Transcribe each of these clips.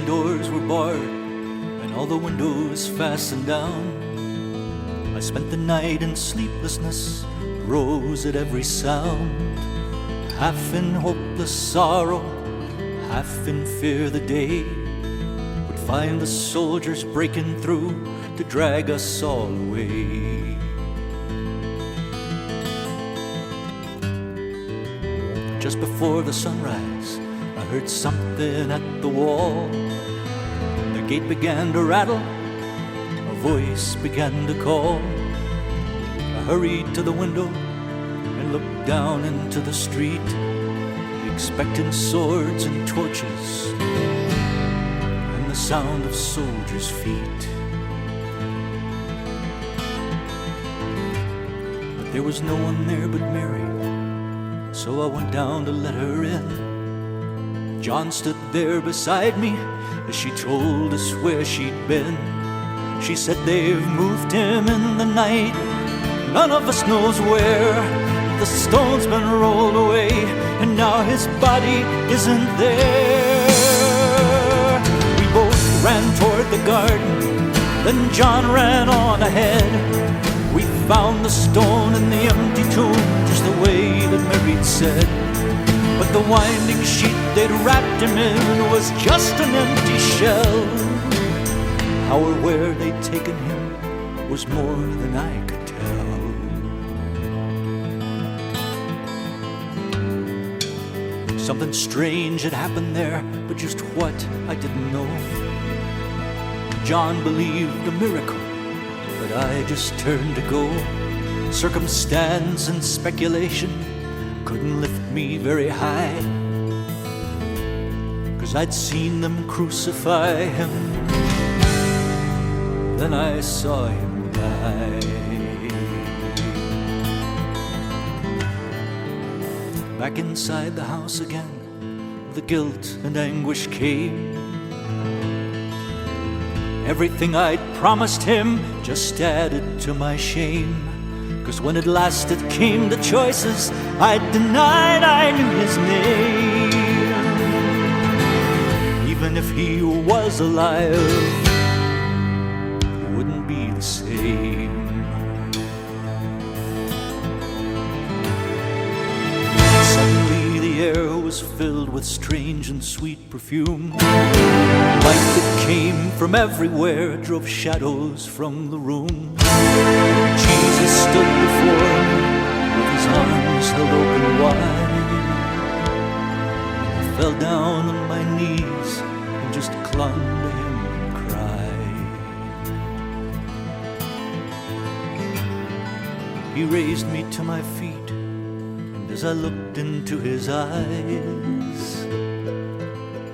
doors were barred and all the windows fastened down. I spent the night in sleeplessness, rose at every sound, half in hopeless sorrow, half in fear the day would find the soldiers breaking through to drag us all away. Just before the sunrise, I heard something at the wall. The gate began to rattle, a voice began to call. I hurried to the window and looked down into the street, expecting swords and torches and the sound of soldiers' feet. But there was no one there but Mary, so I went down to let her in. John stood there beside me as she told us where she'd been. She said they've moved him in the night, none of us knows where. The stone's been rolled away and now his body isn't there. We both ran toward the garden, then John ran on ahead. We found the stone in the empty tomb, just the way that Mary'd said. But the winding sheet they'd wrapped him in was just an empty shell. How or where they'd taken him was more than I could tell. Something strange had happened there, but just what I didn't know. John believed a miracle, but I just turned to go. Circumstance and speculation couldn't lift me very high, 'cause I'd seen them crucify him, then I saw him die. Back inside the house again, the guilt and anguish came. Everything I'd promised him just added to my shame, 'cause when at last it came to choices, I denied I knew his name. Even if he was alive, it wouldn't be the same. Suddenly the air was filled with strange and sweet perfume. Light that came from everywhere drove shadows from the room. Jesus stood before me with his arms held open wide. I fell down on my knees and just clung to him and cried. He raised me to my feet, and as I looked into his eyes,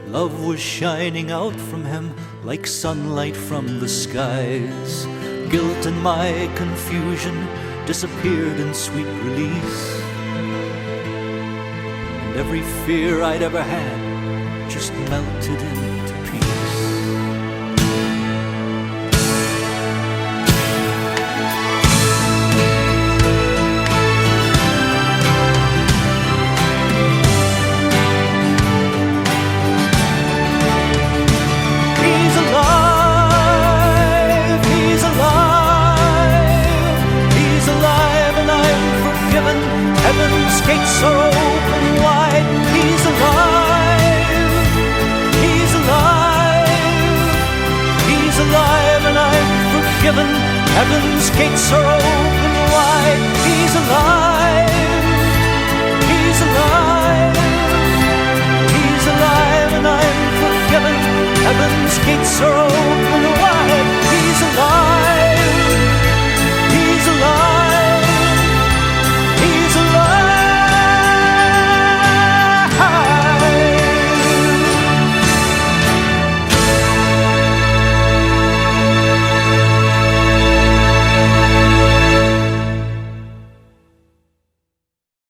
love was shining out from him like sunlight from the skies. Guilt and my confusion disappeared in sweet release, and every fear I'd ever had just melted into peace. Heaven's gates are open wide. He's alive. He's alive. He's alive and I'm forgiven. Heaven's gates are